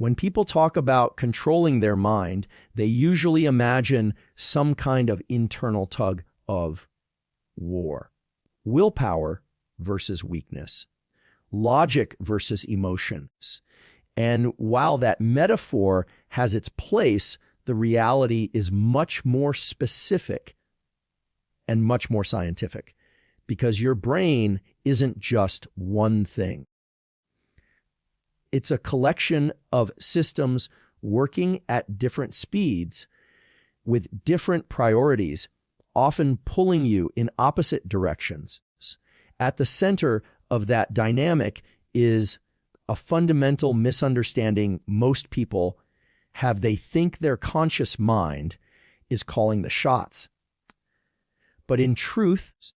When people talk about controlling their mind, they usually imagine some kind of internal tug of war. Willpower versus weakness. Logic versus emotions. And while that metaphor has its place, the reality is much more specific and much more scientific, because your brain isn't just one thing. It's a collection of systems working at different speeds with different priorities, often pulling you in opposite directions. At the center of that dynamic is a fundamental misunderstanding most people have. They think their conscious mind is calling the shots. But in truth,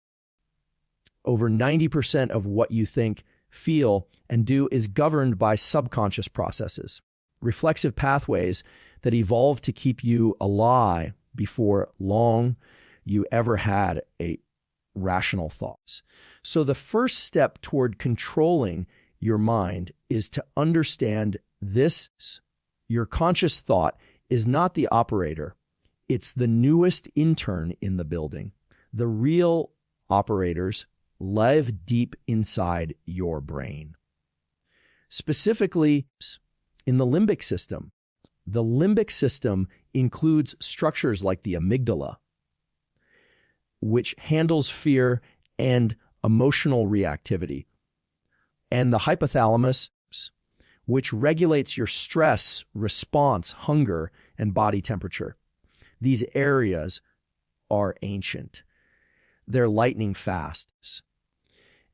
over 90% of what you think, feel, and do is governed by subconscious processes, reflexive pathways that evolved to keep you alive before long you ever had a rational thoughts. So the first step toward controlling your mind is to understand this. Your conscious thought is not the operator. It's the newest intern in the building. The real operators live deep inside your brain. Specifically, in the limbic system. The limbic system includes structures like the amygdala, which handles fear and emotional reactivity, and the hypothalamus, which regulates your stress response, hunger, and body temperature. These areas are ancient. They're lightning fast,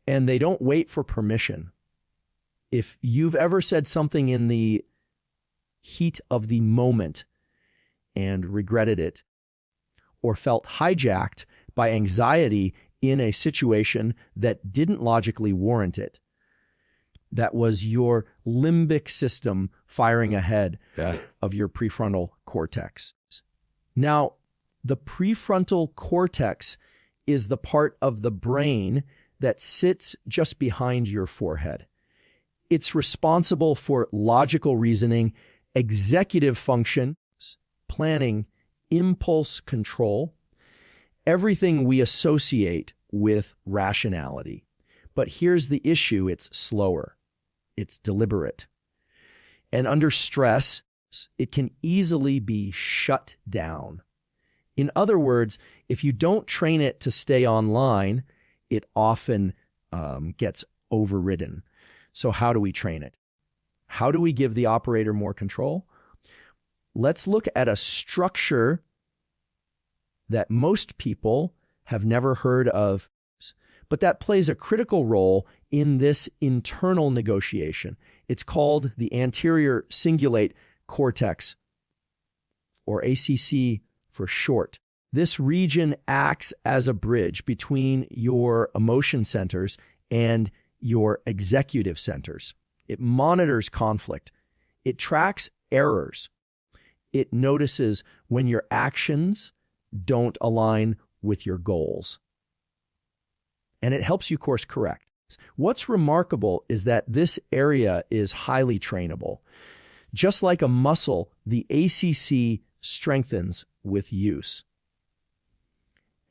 and they don't wait for permission. If you've ever said something in the heat of the moment and regretted it, or felt hijacked by anxiety in a situation that didn't logically warrant it, that was your limbic system firing ahead of your prefrontal cortex. Now, the prefrontal cortex is the part of the brain that sits just behind your forehead. It's responsible for logical reasoning, executive functions, planning, impulse control, everything we associate with rationality. But here's the issue: it's slower, it's deliberate. And under stress, it can easily be shut down. In other words, if you don't train it to stay online, it often gets overridden. So how do we train it? How do we give the operator more control? Let's look at a structure that most people have never heard of, but that plays a critical role in this internal negotiation. It's called the anterior cingulate cortex, or ACC for short. This region acts as a bridge between your emotion centers and your executive centers. It monitors conflict. It tracks errors. It notices when your actions don't align with your goals. And it helps you course correct. What's remarkable is that this area is highly trainable. Just like a muscle, the ACC strengthens with use.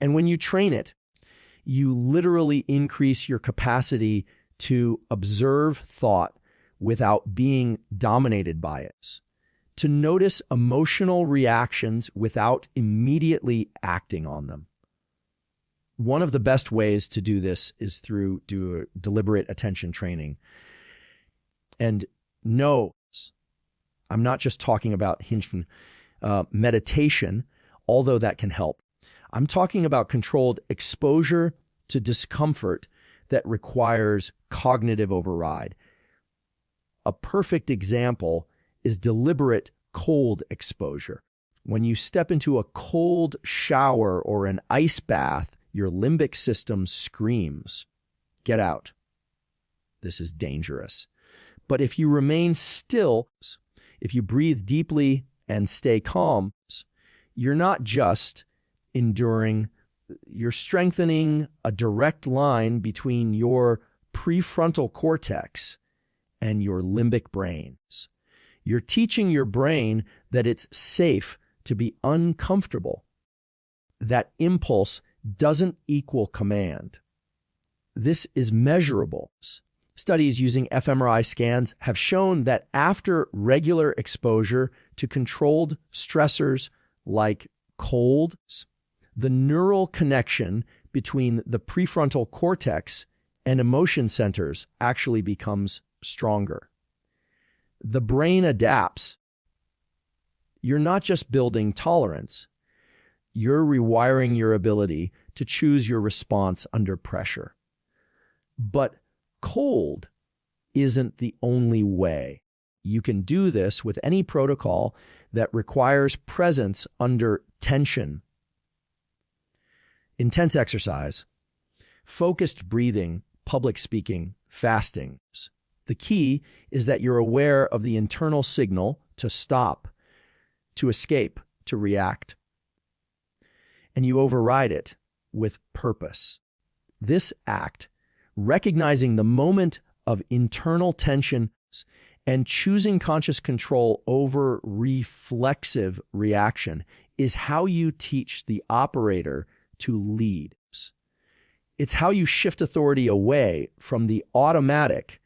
And when you train it, you literally increase your capacity to observe thought without being dominated by it, to notice emotional reactions without immediately acting on them. One of the best ways to do this is through deliberate attention training. And no, I'm not just talking about meditation, although that can help. I'm talking about controlled exposure to discomfort that requires cognitive override. A perfect example is deliberate cold exposure. When you step into a cold shower or an ice bath, your limbic system screams, "Get out. This is dangerous." But if you remain still, if you breathe deeply and stay calm, you're not just enduring, you're strengthening a direct line between your prefrontal cortex and your limbic brains. You're teaching your brain that it's safe to be uncomfortable. That impulse doesn't equal command. This is measurable. Studies using fMRI scans have shown that after regular exposure to controlled stressors like colds, the neural connection between the prefrontal cortex and emotion centers actually becomes stronger. The brain adapts. You're not just building tolerance, you're rewiring your ability to choose your response under pressure. But cold isn't the only way. You can do this with any protocol that requires presence under tension. Intense exercise, focused breathing, public speaking, fasting. The key is that you're aware of the internal signal to stop, to escape, to react. And you override it with purpose. This act, recognizing the moment of internal tension and choosing conscious control over reflexive reaction, is how you teach the operator to lead. It's how you shift authority away from the automatic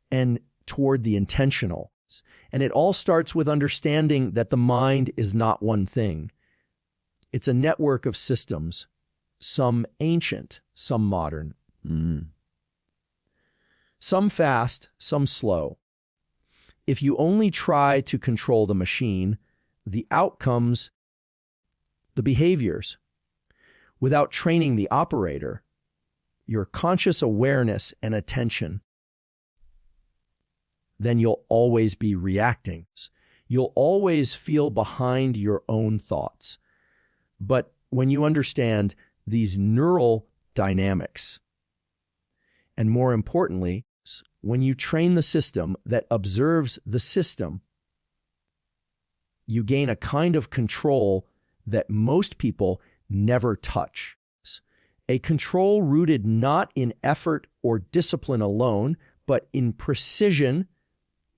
and toward the intentional. And it all starts with understanding that the mind is not one thing. It's a network of systems, some ancient, some modern. Some fast, some slow. If you only try to control the machine, the outcomes, the behaviors, without training the operator, your conscious awareness and attention, then you'll always be reacting. You'll always feel behind your own thoughts. But when you understand these neural dynamics, and more importantly, when you train the system that observes the system, you gain a kind of control that most people never touch. A control rooted not in effort or discipline alone, but in precision,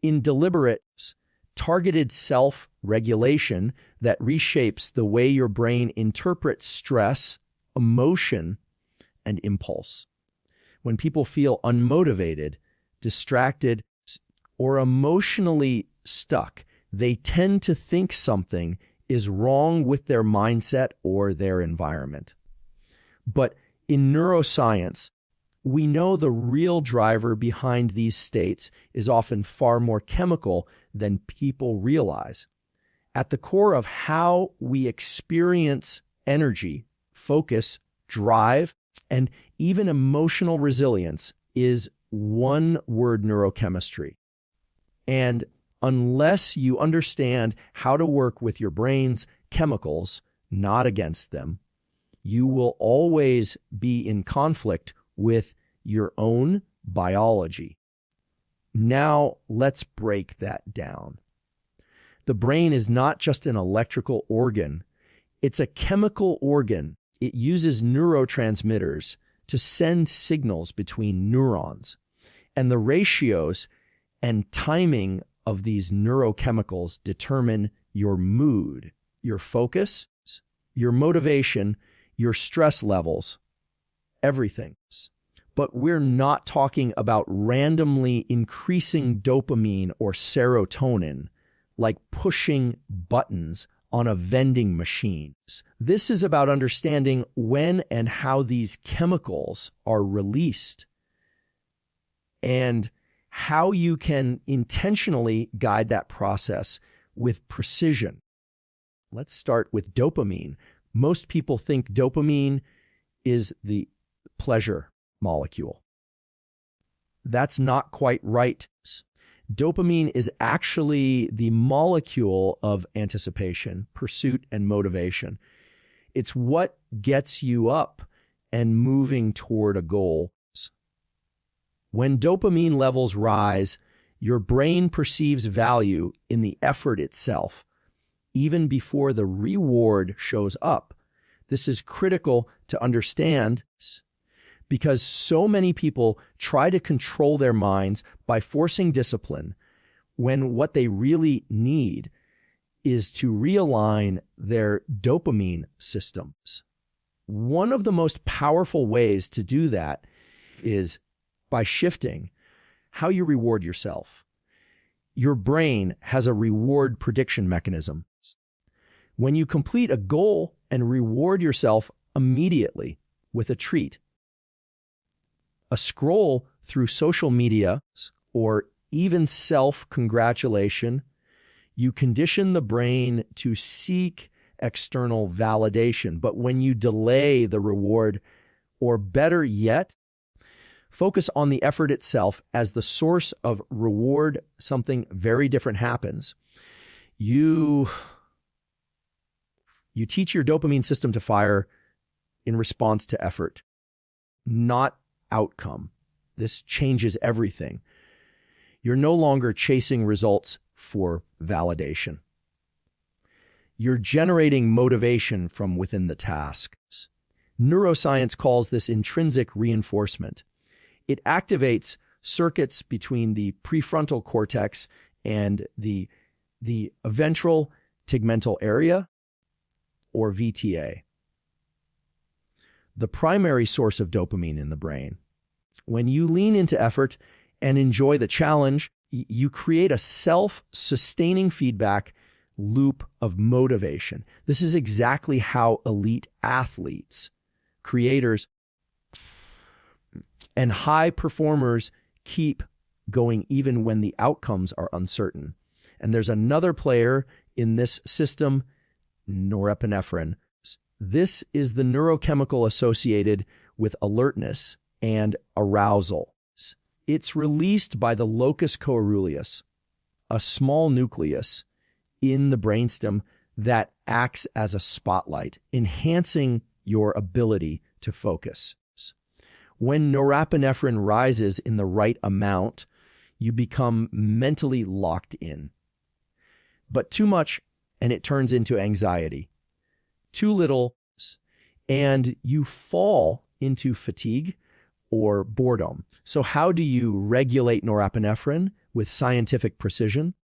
in deliberate, targeted self-regulation that reshapes the way your brain interprets stress, emotion, and impulse. When people feel unmotivated, distracted, or emotionally stuck, they tend to think something is wrong with their mindset or their environment. But in neuroscience, we know the real driver behind these states is often far more chemical than people realize. At the core of how we experience energy, focus, drive, and even emotional resilience is one-word neurochemistry. And unless you understand how to work with your brain's chemicals, not against them, you will always be in conflict with your own biology. Now, let's break that down. The brain is not just an electrical organ. It's a chemical organ. It uses neurotransmitters to send signals between neurons. And the ratios and timing of these neurochemicals determine your mood, your focus, your motivation, your stress levels, everything. But we're not talking about randomly increasing dopamine or serotonin, like pushing buttons on a vending machine. This is about understanding when and how these chemicals are released and how you can intentionally guide that process with precision. Let's start with dopamine. Most people think dopamine is the pleasure molecule. That's not quite right. Dopamine is actually the molecule of anticipation, pursuit, and motivation. It's what gets you up and moving toward a goal. When dopamine levels rise, your brain perceives value in the effort itself, even before the reward shows up. This is critical to understand because so many people try to control their minds by forcing discipline, when what they really need is to realign their dopamine systems. One of the most powerful ways to do that is by shifting how you reward yourself. Your brain has a reward prediction mechanism. When you complete a goal and reward yourself immediately with a treat, a scroll through social media, or even self-congratulation, you condition the brain to seek external validation. But when you delay the reward, or better yet, focus on the effort itself as the source of reward, something very different happens. You teach your dopamine system to fire in response to effort, not outcome. This changes everything. You're no longer chasing results for validation. You're generating motivation from within the tasks. Neuroscience calls this intrinsic reinforcement. It activates circuits between the prefrontal cortex and the ventral tegmental area, or VTA, the primary source of dopamine in the brain. When you lean into effort and enjoy the challenge, you create a self-sustaining feedback loop of motivation. This is exactly how elite athletes, creators, and high performers keep going even when the outcomes are uncertain. And there's another player in this system, norepinephrine. This is the neurochemical associated with alertness and arousal. It's released by the locus coeruleus, a small nucleus in the brainstem that acts as a spotlight, enhancing your ability to focus. When norepinephrine rises in the right amount, you become mentally locked in. But too much, and it turns into anxiety. Too little, and you fall into fatigue or boredom. So how do you regulate norepinephrine with scientific precision?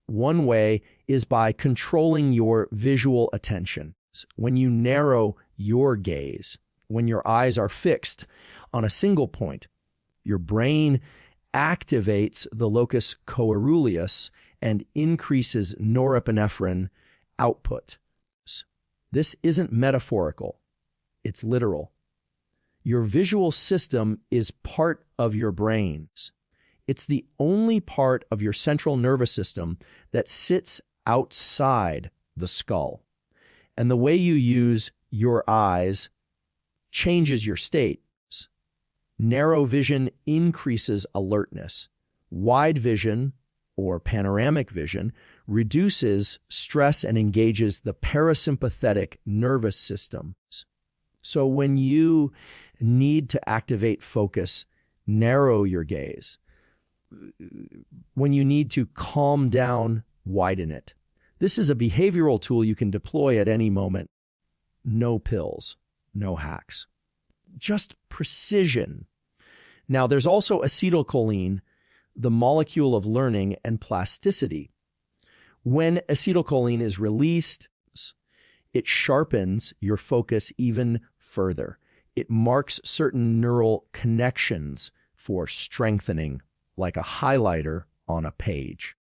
One way is by controlling your visual attention. When you narrow your gaze, when your eyes are fixed on a single point, your brain activates the locus coeruleus and increases norepinephrine output. This isn't metaphorical, it's literal. Your visual system is part of your brains. It's the only part of your central nervous system that sits outside the skull. And the way you use your eyes changes your state. Narrow vision increases alertness. Wide vision, or panoramic vision, reduces stress and engages the parasympathetic nervous system. So when you need to activate focus, narrow your gaze. When you need to calm down, widen it. This is a behavioral tool you can deploy at any moment. No pills, no hacks. Just precision. Now, there's also acetylcholine, the molecule of learning and plasticity. When acetylcholine is released, it sharpens your focus even further. It marks certain neural connections for strengthening, like a highlighter on a page.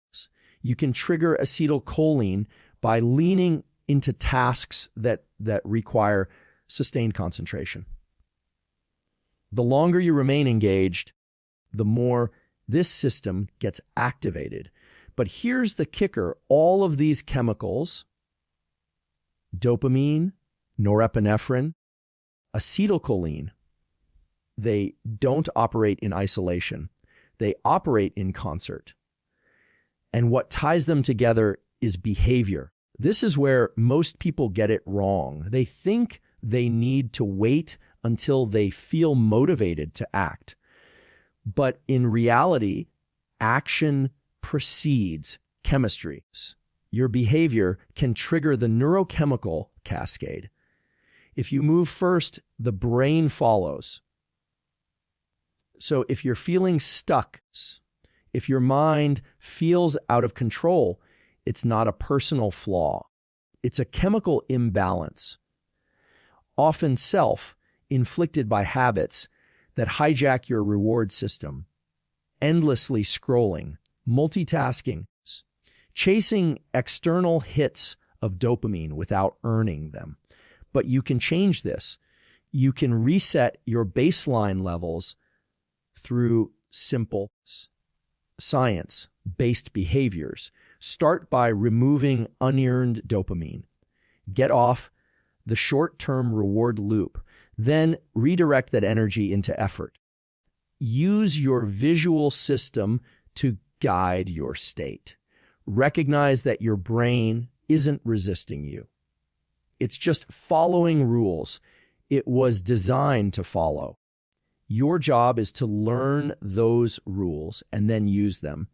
You can trigger acetylcholine by leaning into tasks that require sustained concentration. The longer you remain engaged, the more this system gets activated. But here's the kicker. All of these chemicals, dopamine, norepinephrine, acetylcholine, they don't operate in isolation. They operate in concert. And what ties them together is behavior. This is where most people get it wrong. They think they need to wait until they feel motivated to act. But in reality, action precedes chemistry. Your behavior can trigger the neurochemical cascade. If you move first, the brain follows. So if you're feeling stuck, If your mind feels out of control, it's not a personal flaw. It's a chemical imbalance, often self-inflicted by habits that hijack your reward system. Endlessly scrolling, multitasking, chasing external hits of dopamine without earning them. But you can change this. You can reset your baseline levels through simple science-based behaviors. Start by removing unearned dopamine. Get off the short-term reward loop. Then redirect that energy into effort. Use your visual system to guide your state. Recognize that your brain isn't resisting you. It's just following rules it was designed to follow. Your job is to learn those rules and then use them,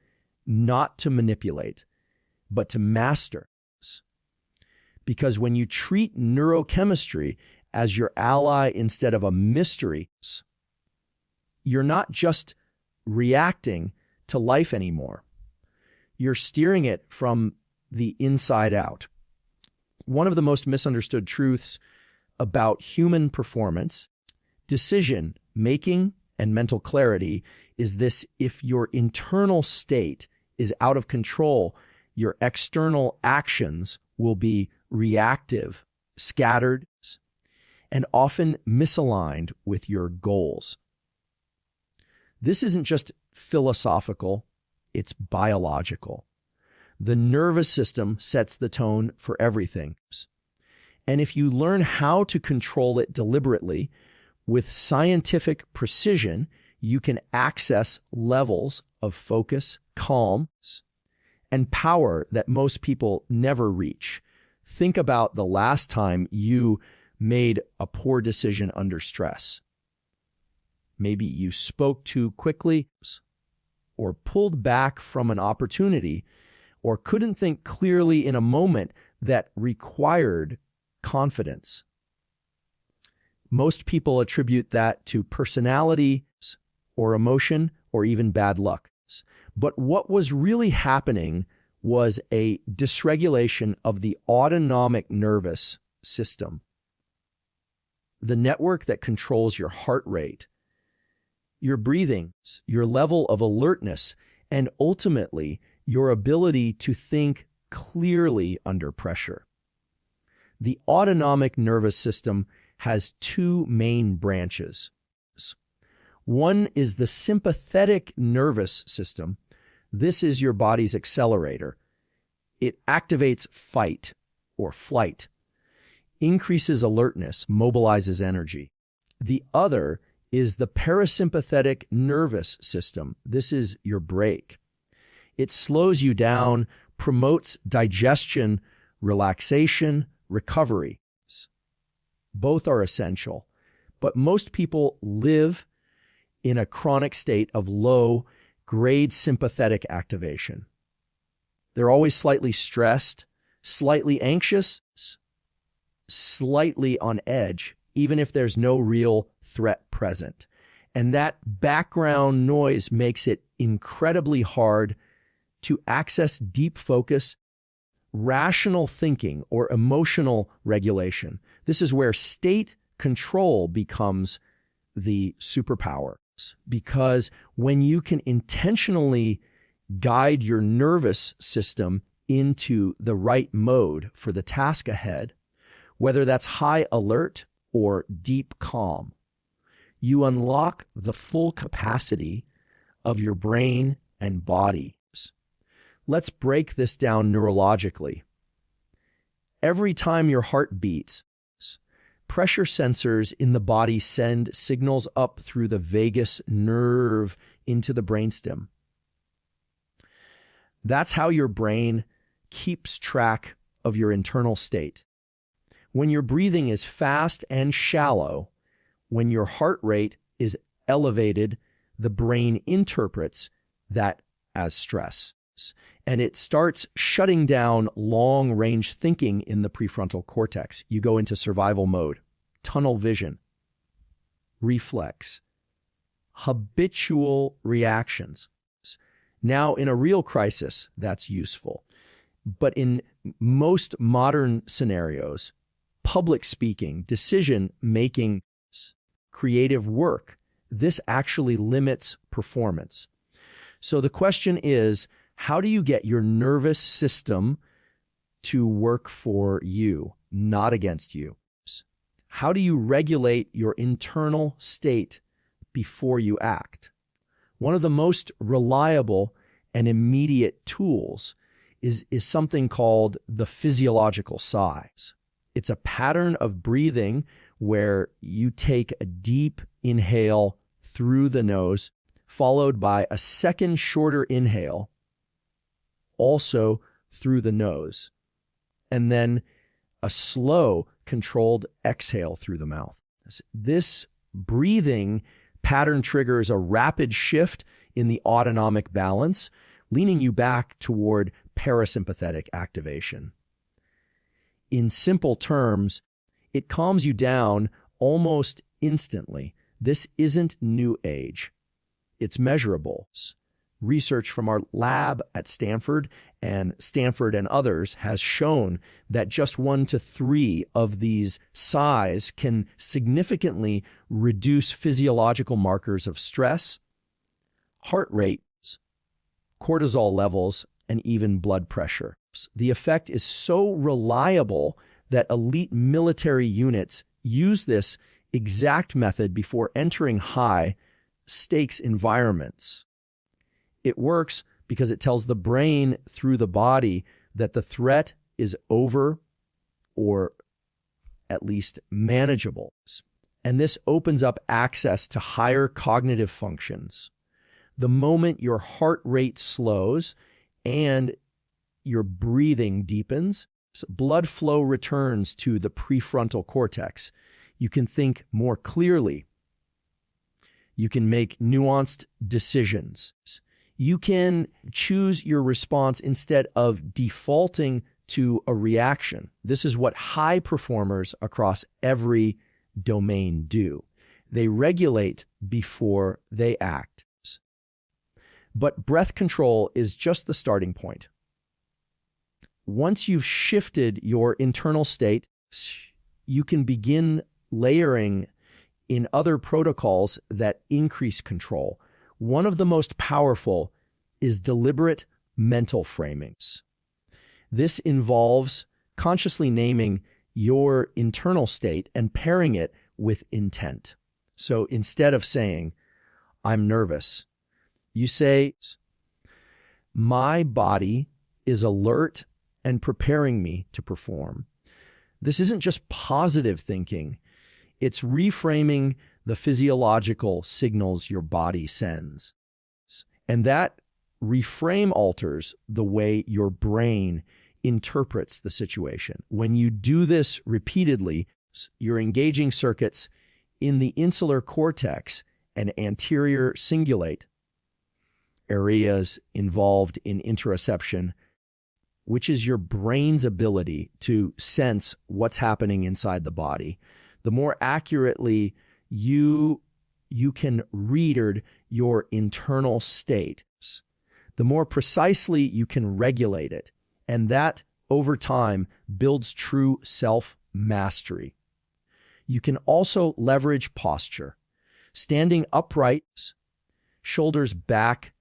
not to manipulate, but to master. Because when you treat neurochemistry as your ally instead of a mystery, you're not just reacting to life anymore. You're steering it from the inside out. One of the most misunderstood truths about human performance, decision making, and mental clarity is this: if your internal state is out of control, your external actions will be reactive, scattered, and often misaligned with your goals. This isn't just philosophical, it's biological. The nervous system sets the tone for everything. And if you learn how to control it deliberately, with scientific precision, you can access levels of focus, calm, and power that most people never reach. Think about the last time you made a poor decision under stress. Maybe you spoke too quickly, or pulled back from an opportunity, or couldn't think clearly in a moment that required confidence. Most people attribute that to personality or emotion or even bad luck. But what was really happening was a dysregulation of the autonomic nervous system, the network that controls your heart rate, your breathing, your level of alertness, and ultimately your ability to think clearly under pressure. The autonomic nervous system has two main branches. One is the sympathetic nervous system. This is your body's accelerator. It activates fight or flight, increases alertness, mobilizes energy. The other is the parasympathetic nervous system. This is your brake. It slows you down, promotes digestion, relaxation, recovery. Both are essential, but most people live in a chronic state of low-grade sympathetic activation. They're always slightly stressed, slightly anxious, slightly on edge, even if there's no real threat present. And that background noise makes it incredibly hard to access deep focus, rational thinking, or emotional regulation. This is where state control becomes the superpower. Because when you can intentionally guide your nervous system into the right mode for the task ahead, whether that's high alert or deep calm, you unlock the full capacity of your brain and body. Let's break this down neurologically. Every time your heart beats, pressure sensors in the body send signals up through the vagus nerve into the brainstem. That's how your brain keeps track of your internal state. When your breathing is fast and shallow, when your heart rate is elevated, the brain interprets that as stress. And it starts shutting down long-range thinking in the prefrontal cortex. You go into survival mode, tunnel vision, reflex, habitual reactions. Now, in a real crisis, that's useful. But in most modern scenarios, public speaking, decision making, creative work, this actually limits performance. So the question is, how do you get your nervous system to work for you, not against you? How do you regulate your internal state before you act? One of the most reliable and immediate tools is something called the physiological sigh. It's a pattern of breathing where you take a deep inhale through the nose, followed by a second shorter inhale, also through the nose, and then a slow, controlled exhale through the mouth. This breathing pattern triggers a rapid shift in the autonomic balance, leaning you back toward parasympathetic activation. In simple terms, it calms you down almost instantly. This isn't new age. It's measurable. Research from our lab at Stanford and others has shown that just 1 to 3 of these sighs can significantly reduce physiological markers of stress, heart rate, cortisol levels, and even blood pressure. The effect is so reliable that elite military units use this exact method before entering high-stakes environments. It works because it tells the brain through the body that the threat is over or at least manageable. And this opens up access to higher cognitive functions. The moment your heart rate slows and your breathing deepens, blood flow returns to the prefrontal cortex. You can think more clearly. You can make nuanced decisions. You can choose your response instead of defaulting to a reaction. This is what high performers across every domain do. They regulate before they act. But breath control is just the starting point. Once you've shifted your internal state, you can begin layering in other protocols that increase control. One of the most powerful is deliberate mental framings. This involves consciously naming your internal state and pairing it with intent. So instead of saying, "I'm nervous," you say, "My body is alert and preparing me to perform." This isn't just positive thinking. It's reframing the physiological signals your body sends. And that reframe alters the way your brain interprets the situation. When you do this repeatedly, you're engaging circuits in the insular cortex and anterior cingulate, areas involved in interoception, which is your brain's ability to sense what's happening inside the body. The more accurately you can read your internal state, the more precisely you can regulate it. And that, over time, builds true self-mastery. You can also leverage posture. Standing upright, shoulders back,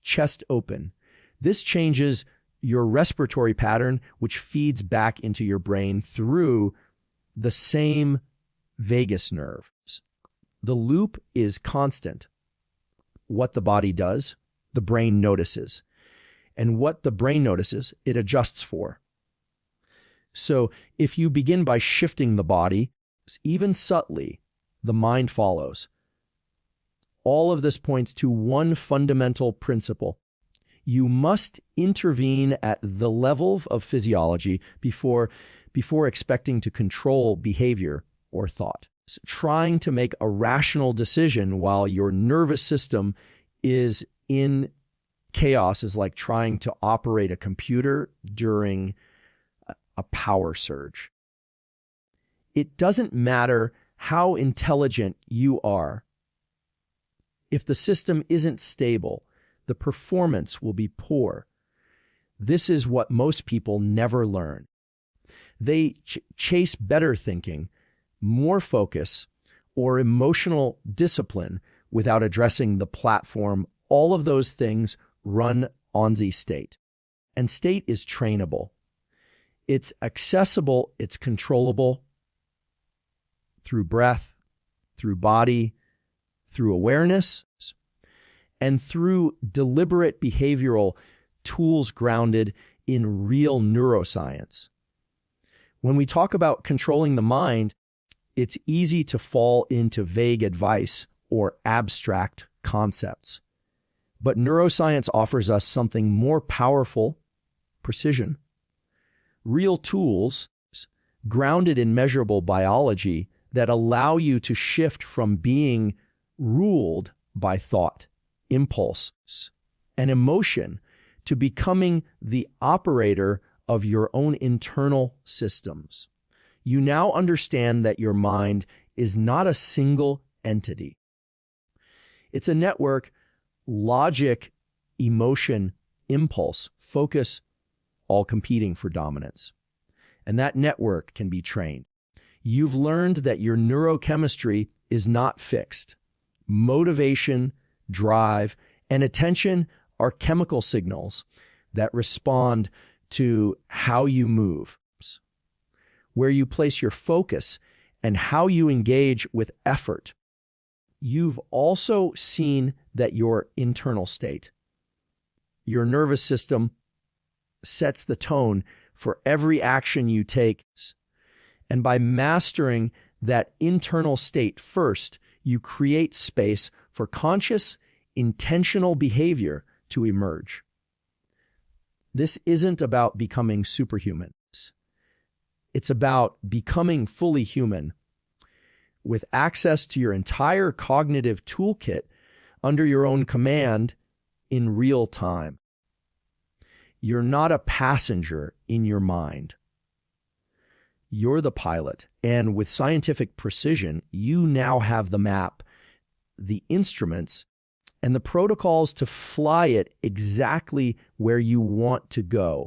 chest open. This changes your respiratory pattern, which feeds back into your brain through the same vagus nerve. The loop is constant. What the body does, the brain notices. And what the brain notices, it adjusts for. So if you begin by shifting the body, even subtly, the mind follows. All of this points to one fundamental principle. You must intervene at the level of physiology before expecting to control behavior or thought. So trying to make a rational decision while your nervous system is in chaos is like trying to operate a computer during a power surge. It doesn't matter how intelligent you are. If the system isn't stable, the performance will be poor. This is what most people never learn. They chase better thinking, more focus, or emotional discipline without addressing the platform. All of those things run on the state. And state is trainable. It's accessible, it's controllable through breath, through body, through awareness, and through deliberate behavioral tools grounded in real neuroscience. When we talk about controlling the mind, it's easy to fall into vague advice or abstract concepts. But neuroscience offers us something more powerful: precision. Real tools grounded in measurable biology that allow you to shift from being ruled by thought, impulse, and emotion to becoming the operator of your own internal systems. You now understand that your mind is not a single entity. It's a network: logic, emotion, impulse, focus, all competing for dominance. And that network can be trained. You've learned that your neurochemistry is not fixed. Motivation, drive, and attention are chemical signals that respond to how you move, where you place your focus, and how you engage with effort. You've also seen that your internal state, your nervous system, sets the tone for every action you take. And by mastering that internal state first, you create space for conscious, intentional behavior to emerge. This isn't about becoming superhuman. It's about becoming fully human with access to your entire cognitive toolkit under your own command in real time. You're not a passenger in your mind. You're the pilot, and with scientific precision, you now have the map, the instruments, and the protocols to fly it exactly where you want to go.